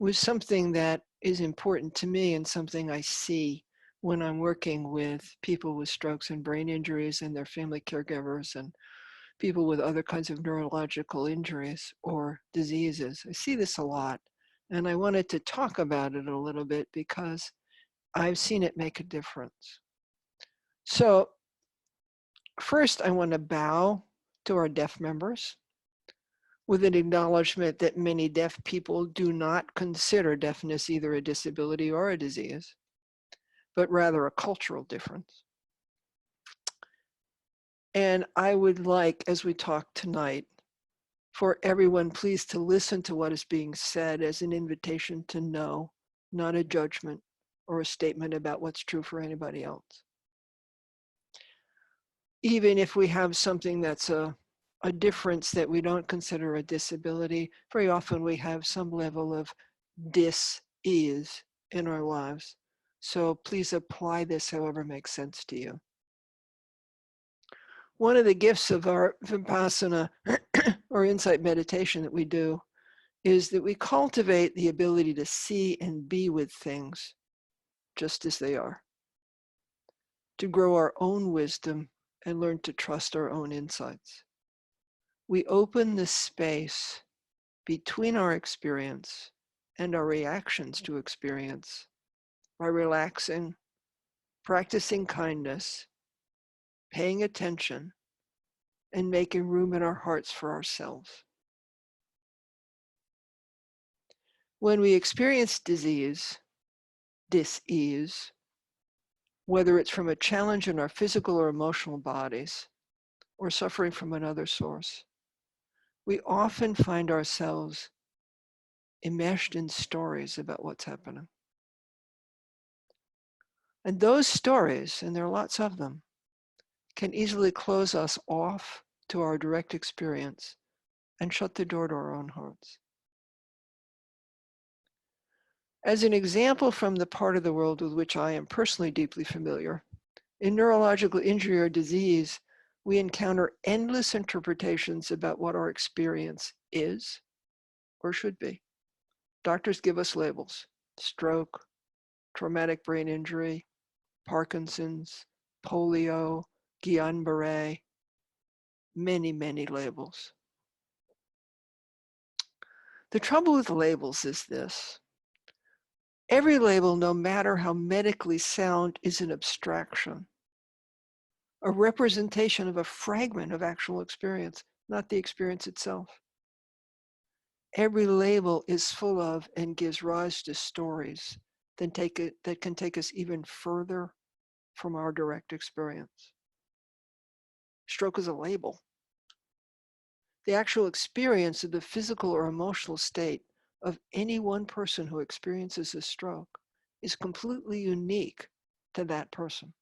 was something that is important to me and something I see when I'm working with people with strokes and brain injuries and their family caregivers and people with other kinds of neurological injuries or diseases. I see this a lot, and I wanted to talk about it a little bit because I've seen it make a difference. So first, I want to bow to our deaf members with an acknowledgement that many deaf people do not consider deafness either a disability or a disease, but rather a cultural difference. And I would like, as we talk tonight, for everyone please to listen to what is being said as an invitation to know, not a judgment or a statement about what's true for anybody else. Even if we have something that's a difference that we don't consider a disability, very often we have some level of dis-ease in our lives. So please apply this however makes sense to you. One of the gifts of our Vipassana or insight meditation that we do is that we cultivate the ability to see and be with things just as they are, to grow our own wisdom and learn to trust our own insights. We open the space between our experience and our reactions to experience by relaxing, practicing kindness, paying attention, and making room in our hearts for ourselves. When we experience disease, dis-ease, whether it's from a challenge in our physical or emotional bodies, or suffering from another source, we often find ourselves enmeshed in stories about what's happening. And those stories, and there are lots of them, can easily close us off to our direct experience and shut the door to our own hearts. As an example from the part of the world with which I am personally deeply familiar, in neurological injury or disease, we encounter endless interpretations about what our experience is or should be. Doctors give us labels: stroke, traumatic brain injury, Parkinson's, polio, Guillain-Barré, many, many labels. The trouble with labels is this: every label, no matter how medically sound, is an abstraction, a representation of a fragment of actual experience, not the experience itself. Every label is full of and gives rise to stories that can take us even further from our direct experience. Stroke is a label. The actual experience of the physical or emotional state of any one person who experiences a stroke is completely unique to that person.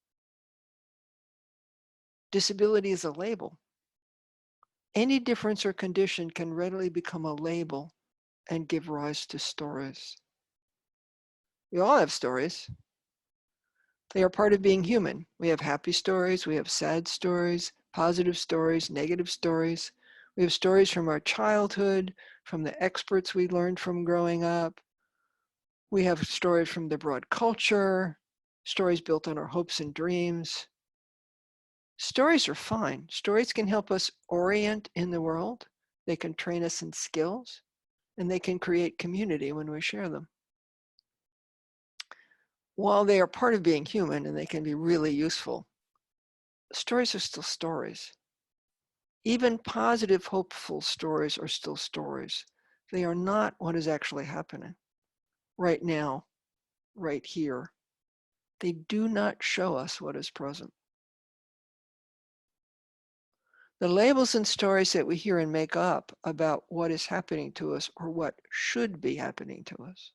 Disability is a label. Any difference or condition can readily become a label and give rise to stories. We all have stories. They are part of being human. We have happy stories, we have sad stories, positive stories, negative stories. We have stories from our childhood, from the experts we learned from growing up. We have stories from the broad culture, stories built on our hopes and dreams. Stories are fine. Stories can help us orient in the world. They can train us in skills, and they can create community when we share them. While they are part of being human and they can be really useful, stories are still stories. Even positive, hopeful stories are still stories. They are not what is actually happening right now, right here. They do not show us what is present. The labels and stories that we hear and make up about what is happening to us or what should be happening to us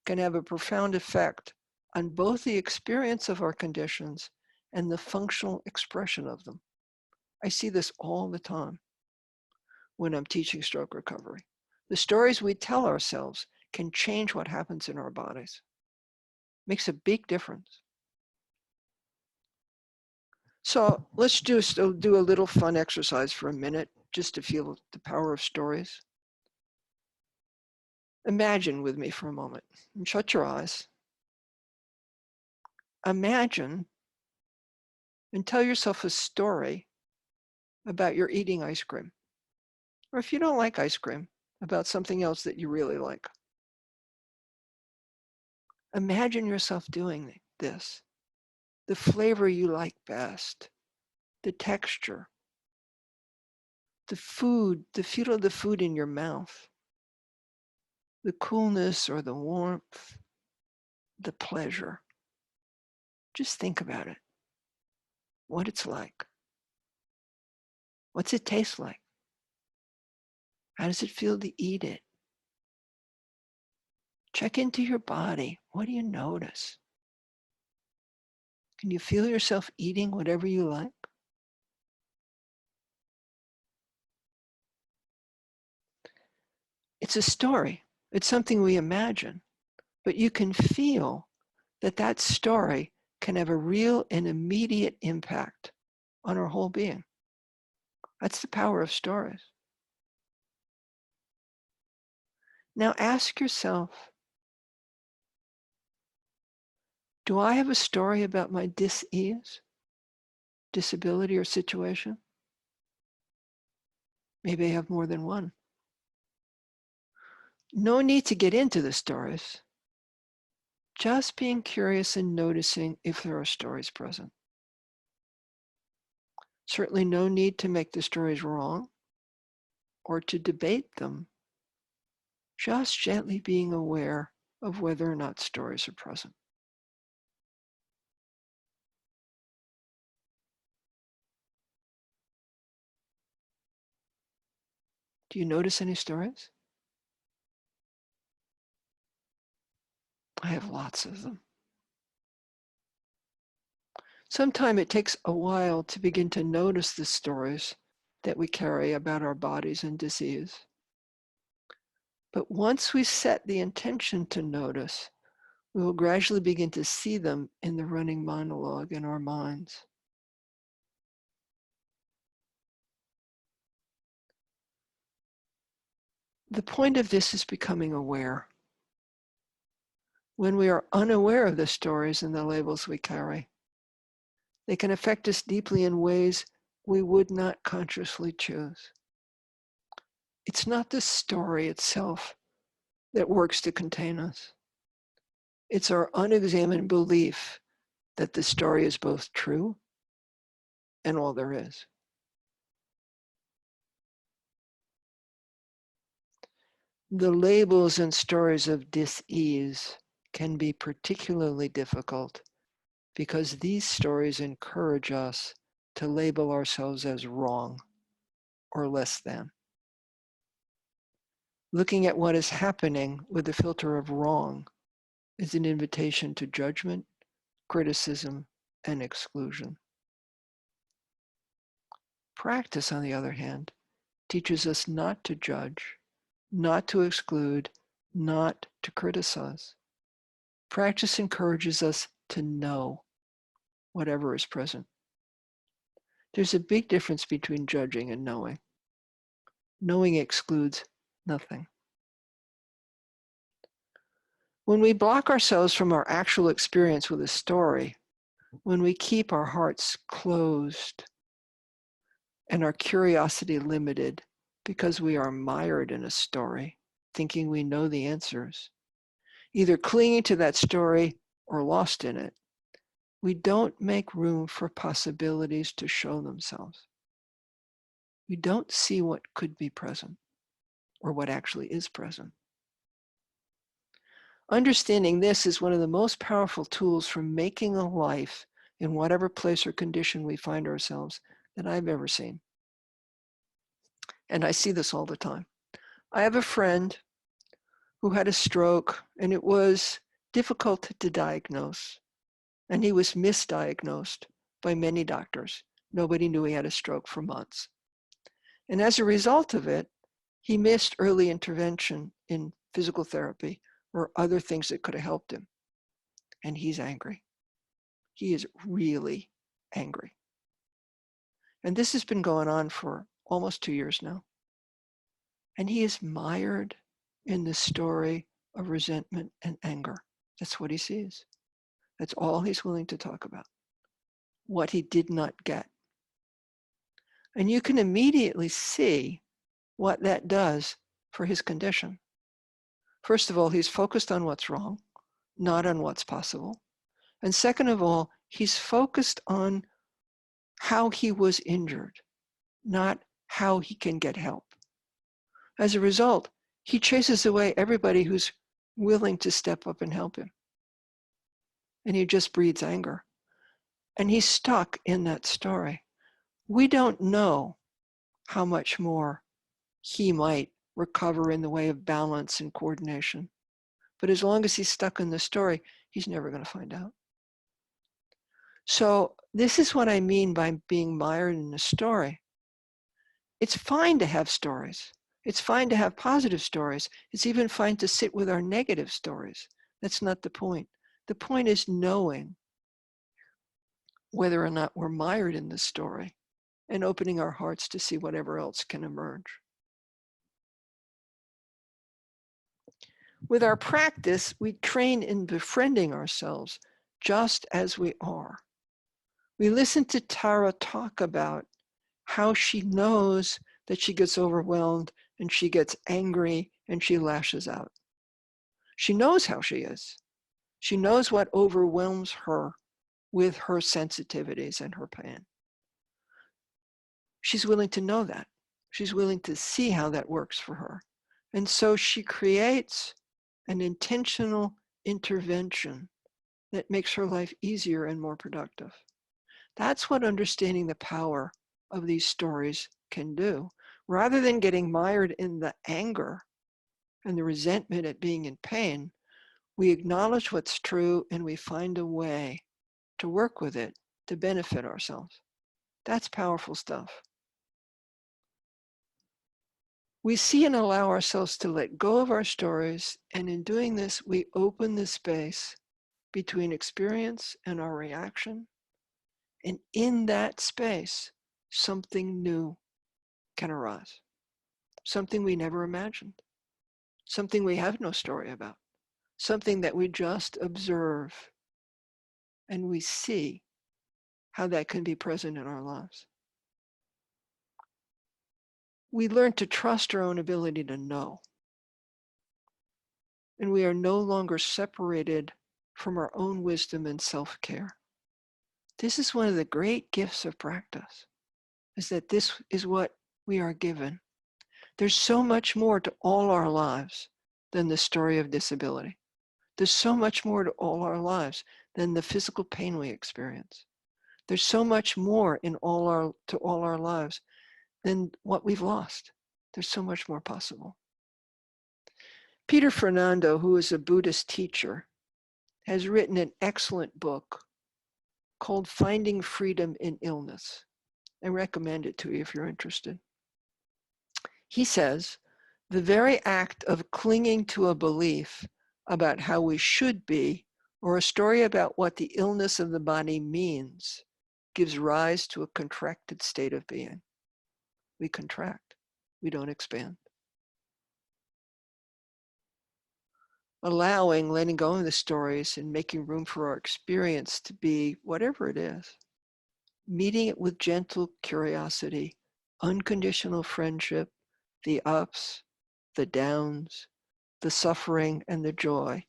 can have a profound effect on both the experience of our conditions and the functional expression of them. I see this all the time when I'm teaching stroke recovery. The stories we tell ourselves can change what happens in our bodies. Makes a big difference. So let's just do a little fun exercise for a minute, just to feel the power of stories. Imagine with me for a moment and shut your eyes. Imagine and tell yourself a story about your eating ice cream. Or if you don't like ice cream, about something else that you really like. Imagine yourself doing this, the flavor you like best, the texture, the food, the feel of the food in your mouth, the coolness or the warmth, the pleasure. Just think about it, what it's like. What's it taste like? How does it feel to eat it? Check into your body. What do you notice? Can you feel yourself eating whatever you like? It's a story. It's something we imagine, but you can feel that that story can have a real and immediate impact on our whole being. That's the power of stories. Now ask yourself, do I have a story about my dis-ease, disability, or situation? Maybe I have more than one. No need to get into the stories. Just being curious and noticing if there are stories present. Certainly no need to make the stories wrong or to debate them. Just gently being aware of whether or not stories are present. Do you notice any stories? I have lots of them. Sometimes it takes a while to begin to notice the stories that we carry about our bodies and disease. But once we set the intention to notice, we will gradually begin to see them in the running monologue in our minds. The point of this is becoming aware. When we are unaware of the stories and the labels we carry, they can affect us deeply in ways we would not consciously choose. It's not the story itself that works to contain us. It's our unexamined belief that the story is both true and all there is. The labels and stories of dis-ease can be particularly difficult because these stories encourage us to label ourselves as wrong or less than. Looking at what is happening with the filter of wrong is an invitation to judgment, criticism, and exclusion. Practice, on the other hand, teaches us not to judge, not to exclude, not to criticize. Practice encourages us to know whatever is present. There's a big difference between judging and knowing. Knowing excludes nothing. When we block ourselves from our actual experience with a story, when we keep our hearts closed and our curiosity limited because we are mired in a story, thinking we know the answers, either clinging to that story or lost in it, we don't make room for possibilities to show themselves. We don't see what could be present or what actually is present. Understanding this is one of the most powerful tools for making a life in whatever place or condition we find ourselves that I've ever seen. And I see this all the time. I have a friend who had a stroke, and it was difficult to diagnose. And he was misdiagnosed by many doctors. Nobody knew he had a stroke for months. And as a result of it, he missed early intervention in physical therapy or other things that could have helped him. And he's angry. He is really angry. And this has been going on for almost 2 years now. And he is mired in the story of resentment and anger. That's what he sees. That's all he's willing to talk about. What he did not get. And you can immediately see what that does for his condition. First of all, he's focused on what's wrong, not on what's possible. And second of all, he's focused on how he was injured, not how he can get help. As a result, he chases away everybody who's willing to step up and help him. And he just breeds anger. And he's stuck in that story. We don't know how much more he might recover in the way of balance and coordination. But as long as he's stuck in the story, he's never going to find out. So this is what I mean by being mired in a story. It's fine to have stories. It's fine to have positive stories. It's even fine to sit with our negative stories. That's not the point. The point is knowing whether or not we're mired in the story and opening our hearts to see whatever else can emerge. With our practice, we train in befriending ourselves just as we are. We listen to Tara talk about how she knows that she gets overwhelmed and she gets angry and she lashes out. She knows how she is. She knows what overwhelms her with her sensitivities and her pain. She's willing to know that. She's willing to see how that works for her. And so she creates an intentional intervention that makes her life easier and more productive. That's what understanding the power of these stories can do. Rather than getting mired in the anger and the resentment at being in pain, we acknowledge what's true and we find a way to work with it to benefit ourselves. That's powerful stuff. We see and allow ourselves to let go of our stories, and in doing this, we open the space between experience and our reaction. And in that space, something new can arise, something we never imagined, something we have no story about, something that we just observe and we see how that can be present in our lives. We learn to trust our own ability to know. And we are no longer separated from our own wisdom and self-care. This is one of the great gifts of practice, is that this is what we are given. There's so much more to all our lives than the story of disability. There's so much more to all our lives than the physical pain we experience. There's so much more to all our lives than what we've lost. There's so much more possible. Peter Fernando, who is a Buddhist teacher, has written an excellent book called Finding Freedom in Illness. I recommend it to you if you're interested. He says, the very act of clinging to a belief about how we should be, or a story about what the illness of the body means, gives rise to a contracted state of being. We contract, we don't expand. Allowing, letting go of the stories and making room for our experience to be whatever it is. Meeting it with gentle curiosity, unconditional friendship, the ups, the downs, the suffering and the joy,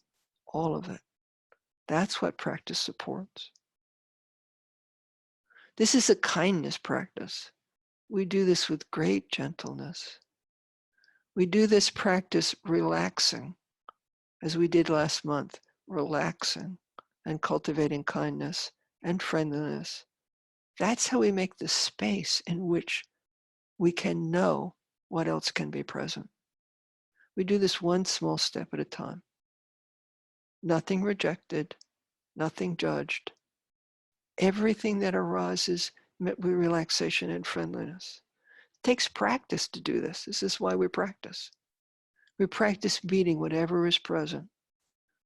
all of it. That's what practice supports. This is a kindness practice. We do this with great gentleness. We do this practice relaxing, as we did last month, relaxing and cultivating kindness and friendliness. That's how we make the space in which we can know what else can be present. We do this one small step at a time. Nothing rejected, nothing judged. Everything that arises met with relaxation and friendliness. It takes practice to do this. This is why we practice. We practice meeting whatever is present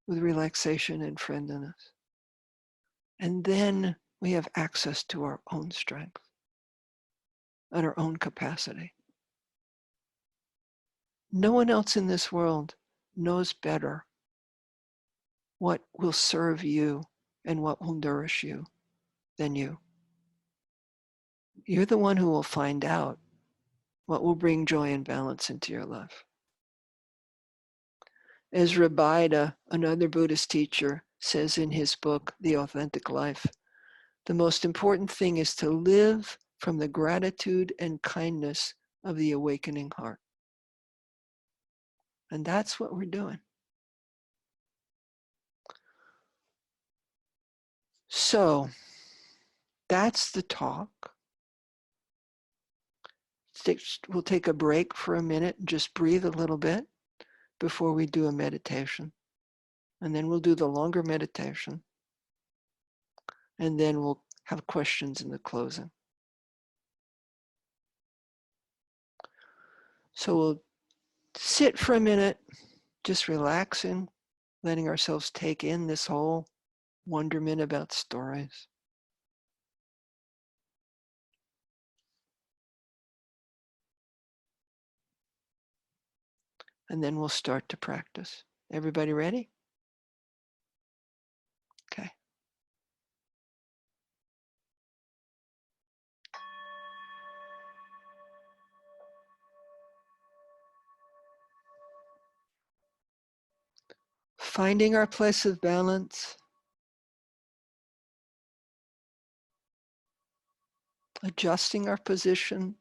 with relaxation and friendliness. And then we have access to our own strength and our own capacity. No one else in this world knows better what will serve you and what will nourish you than you. You're the one who will find out what will bring joy and balance into your life. As Rabida, another Buddhist teacher, says in his book, The Authentic Life, the most important thing is to live from the gratitude and kindness of the awakening heart. And that's what we're doing. So that's the talk. We'll take a break for a minute and just breathe a little bit before we do a meditation. And then we'll do the longer meditation. And then we'll have questions in the closing. So we'll sit for a minute, just relaxing, letting ourselves take in this whole wonderment about stories. And then we'll start to practice. Everybody ready? Okay. Finding our place of balance, adjusting our position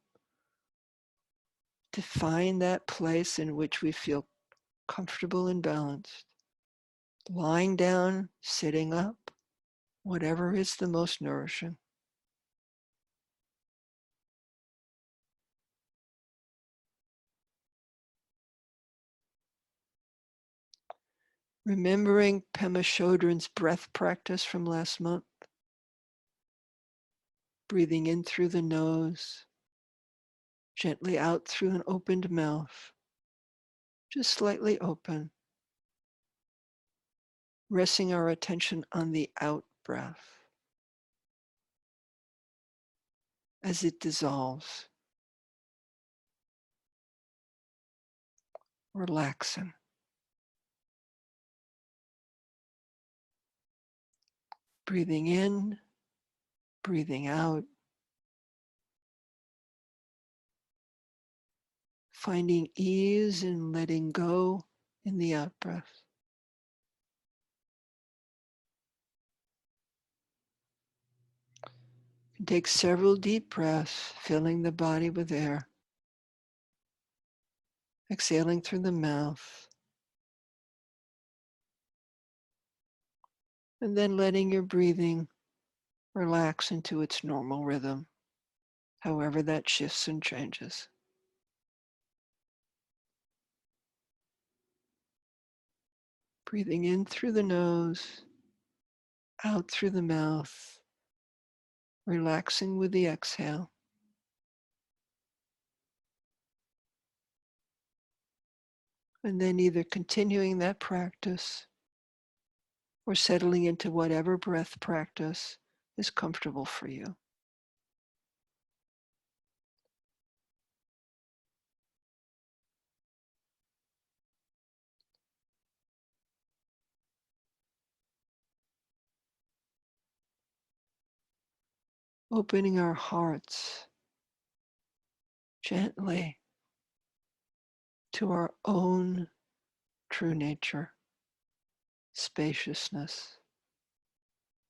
to find that place in which we feel comfortable and balanced. Lying down, sitting up, whatever is the most nourishing. Remembering Pema Chodron's breath practice from last month. Breathing in through the nose, gently out through an opened mouth, just slightly open. Resting our attention on the out breath as it dissolves. Relaxing. Breathing in, breathing out. Finding ease in letting go in the out breath. Take several deep breaths, filling the body with air. Exhaling through the mouth. And then letting your breathing relax into its normal rhythm, however that shifts and changes. Breathing in through the nose, out through the mouth, relaxing with the exhale. And then either continuing that practice or settling into whatever breath practice is comfortable for you. Opening our hearts gently to our own true nature, spaciousness,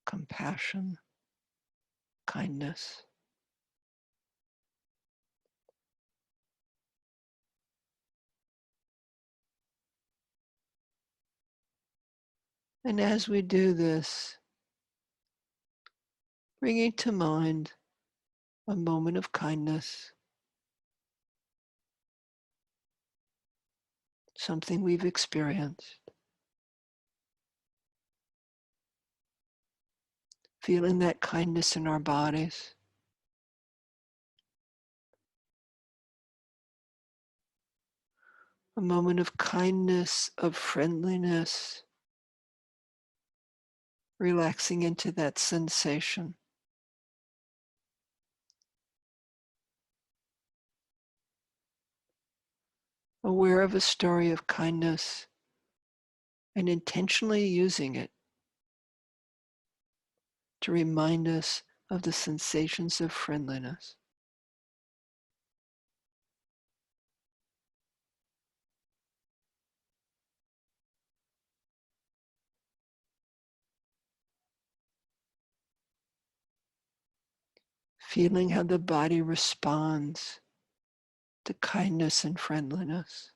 compassion, kindness. And as we do this, bringing to mind a moment of kindness, something we've experienced, feeling that kindness in our bodies, a moment of kindness, of friendliness, relaxing into that sensation. Aware of a story of kindness and intentionally using it to remind us of the sensations of friendliness. Feeling how the body responds to kindness and friendliness.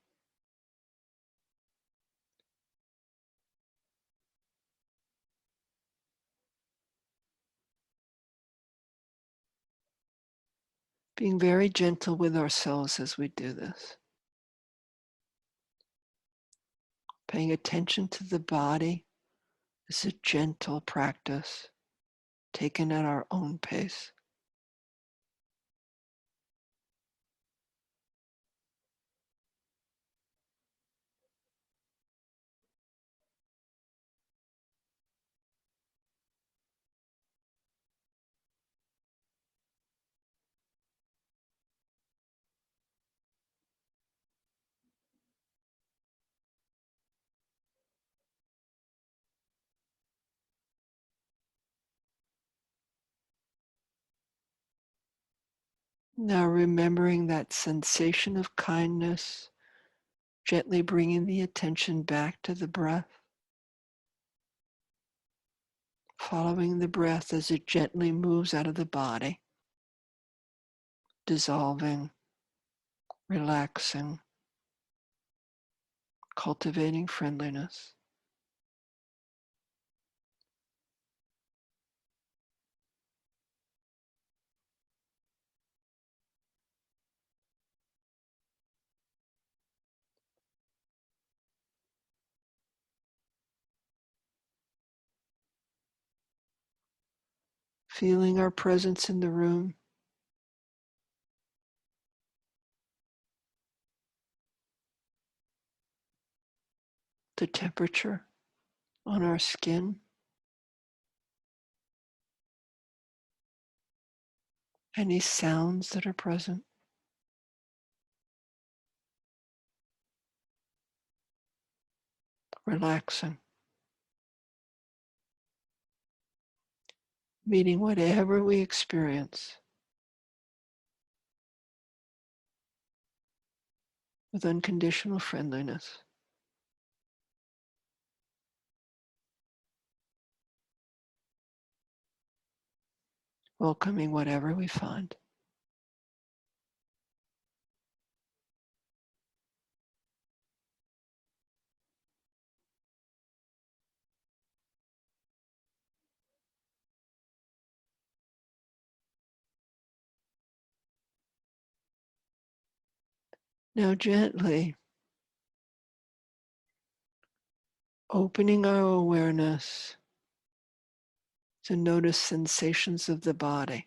Being very gentle with ourselves as we do this. Paying attention to the body is a gentle practice taken at our own pace. Now remembering that sensation of kindness, gently bringing the attention back to the breath, following the breath as it gently moves out of the body, dissolving, relaxing, cultivating friendliness. Feeling our presence in the room, the temperature on our skin, any sounds that are present, relaxing, meeting whatever we experience with unconditional friendliness. Welcoming whatever we find. Now gently opening our awareness to notice sensations of the body.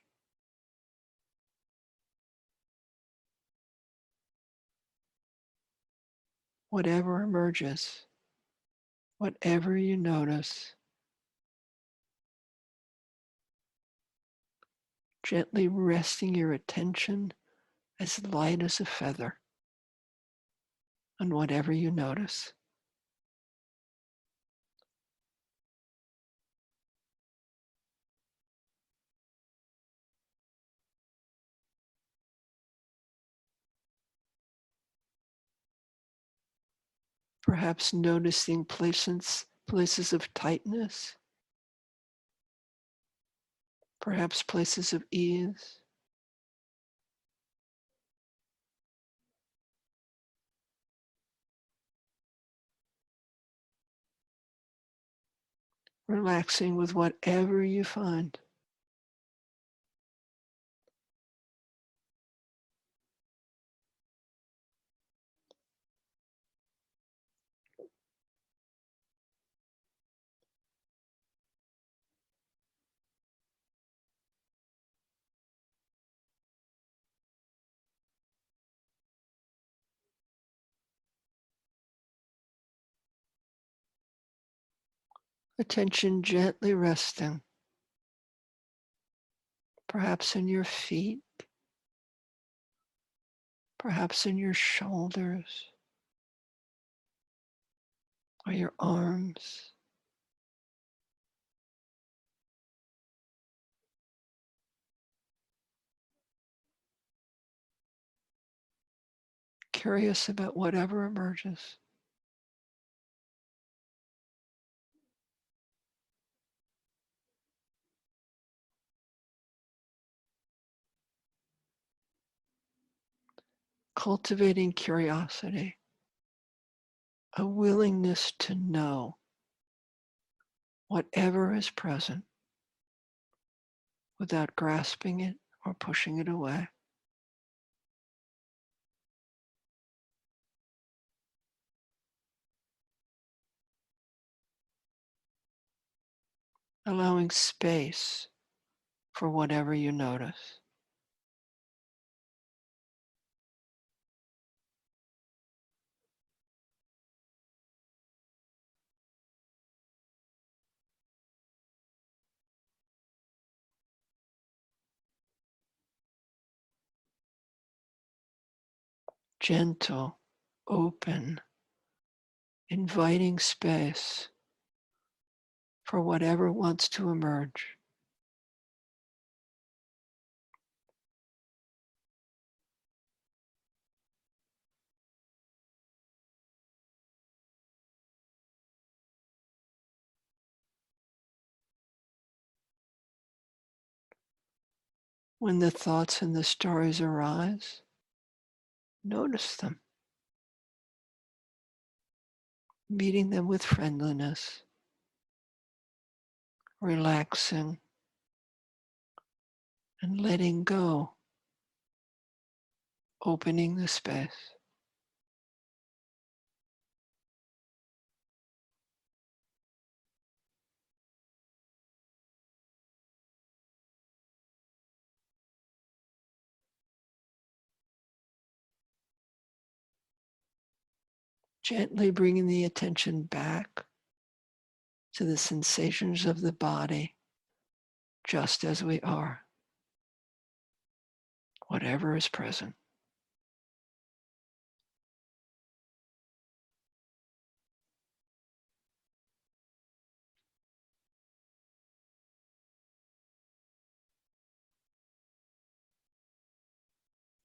Whatever emerges, whatever you notice, gently resting your attention as light as a feather on whatever you notice. Perhaps noticing places of tightness, perhaps places of ease. Relaxing with whatever you find. Attention gently resting, perhaps in your feet, perhaps in your shoulders, or your arms. Curious about whatever emerges. Cultivating curiosity, a willingness to know whatever is present without grasping it or pushing it away. Allowing space for whatever you notice. Gentle, open, inviting space for whatever wants to emerge. When the thoughts and the stories arise, notice them, meeting them with friendliness, relaxing, and letting go, opening the space. Gently bringing the attention back to the sensations of the body, just as we are, whatever is present.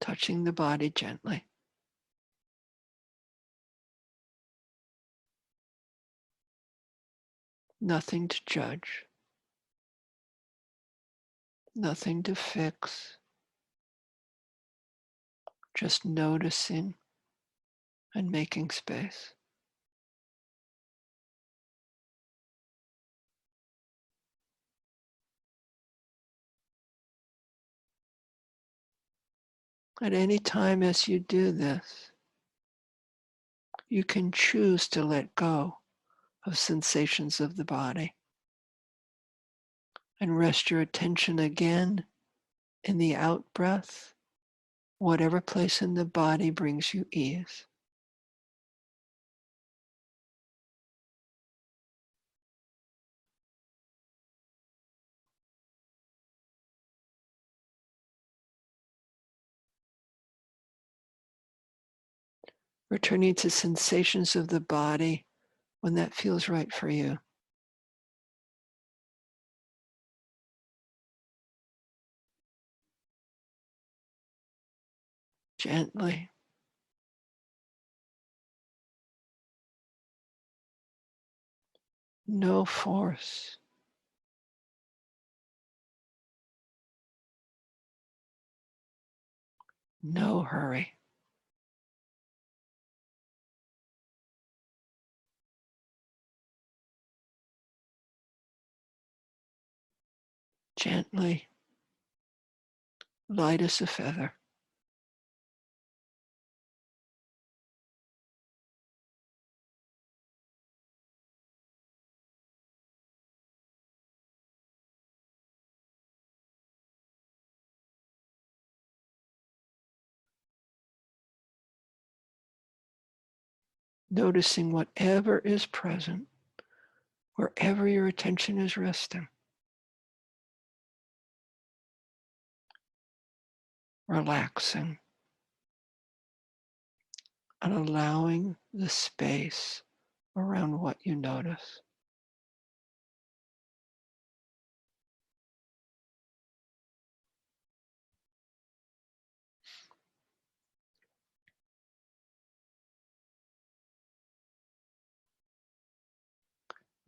Touching the body gently. Nothing to judge, nothing to fix, just noticing and making space. At any time as you do this, you can choose to let go of sensations of the body and rest your attention again in the out breath, whatever place in the body brings you ease. Returning to sensations of the body when that feels right for you. Gently. No force. No hurry. Gently, light as a feather. Noticing whatever is present, wherever your attention is resting. Relaxing and allowing the space around what you notice.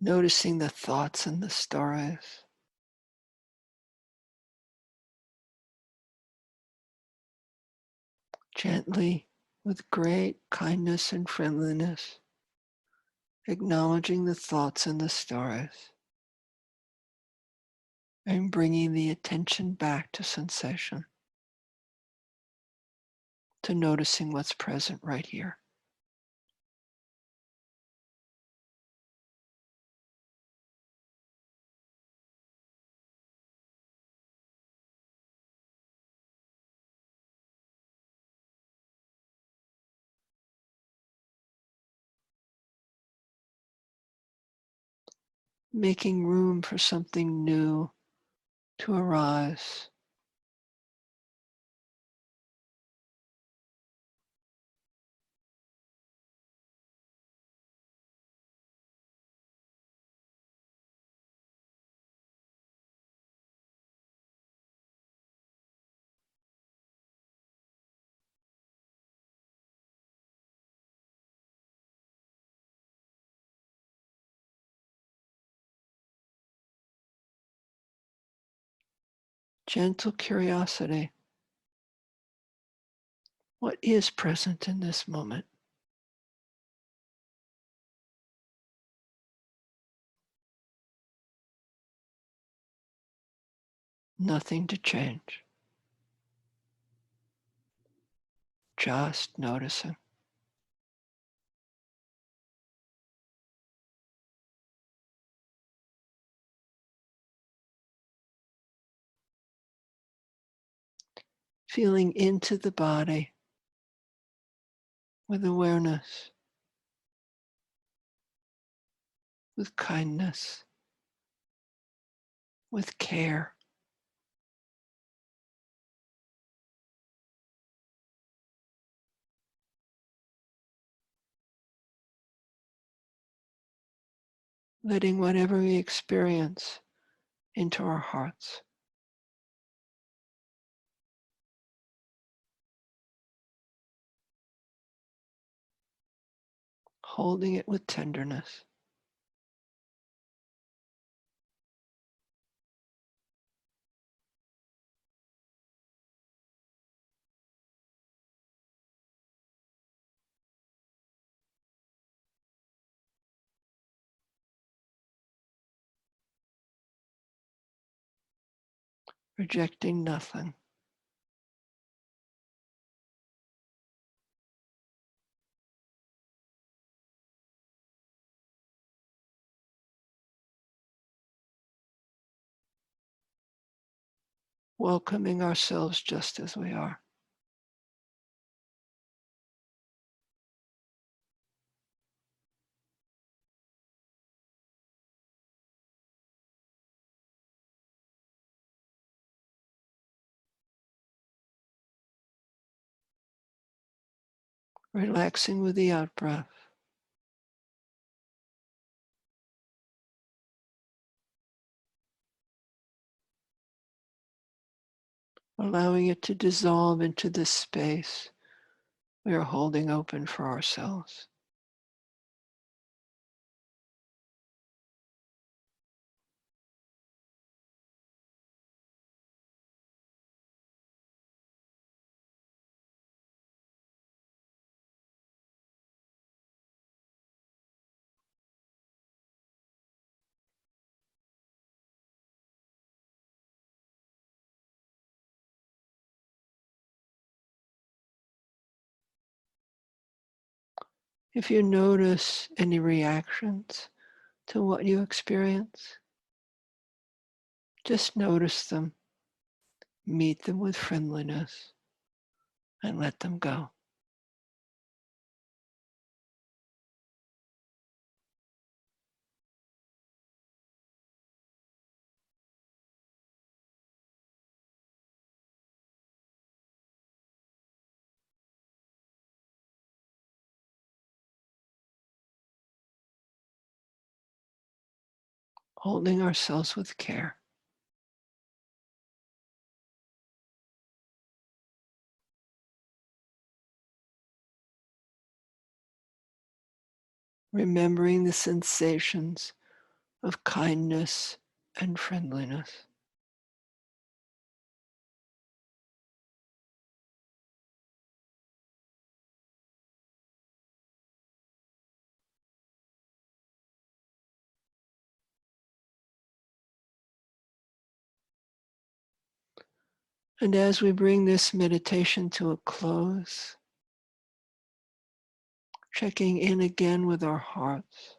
Noticing the thoughts and the stories. Gently, with great kindness and friendliness, acknowledging the thoughts and the stories, and bringing the attention back to sensation, to noticing what's present right here. Making room for something new to arise. Gentle curiosity. What is present in this moment? Nothing to change. Just noticing. Feeling into the body with awareness, with kindness, with care. Letting whatever we experience into our hearts. Holding it with tenderness. Rejecting nothing. Welcoming ourselves just as we are. Relaxing with the out breath. Allowing it to dissolve into this space we are holding open for ourselves. If you notice any reactions to what you experience, just notice them, meet them with friendliness, and let them go. holding ourselves with care. Remembering the sensations of kindness and friendliness. And as we bring this meditation to a close, checking in again with our hearts,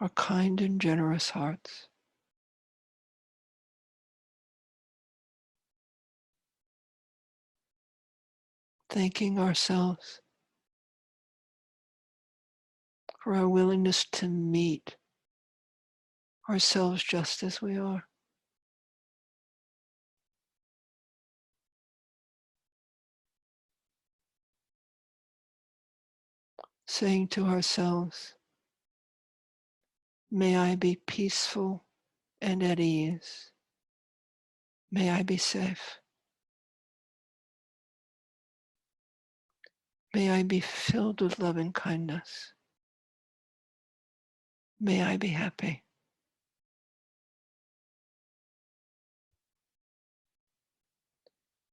our kind and generous hearts. Thanking ourselves for our willingness to meet ourselves just as we are. Saying to ourselves, may I be peaceful and at ease. May I be safe. May I be filled with love and kindness. May I be happy.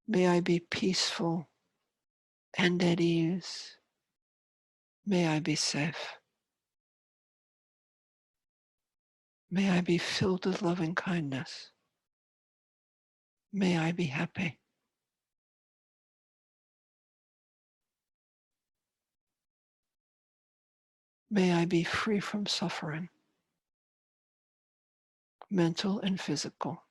May I be peaceful and at ease. May I be safe. May I be filled with love and kindness. May I be happy. May I be free from suffering, mental and physical.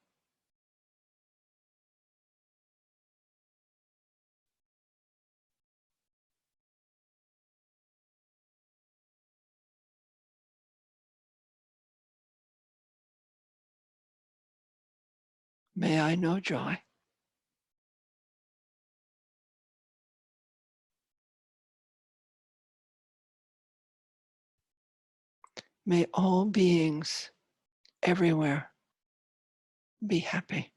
May I know joy. May all beings everywhere be happy.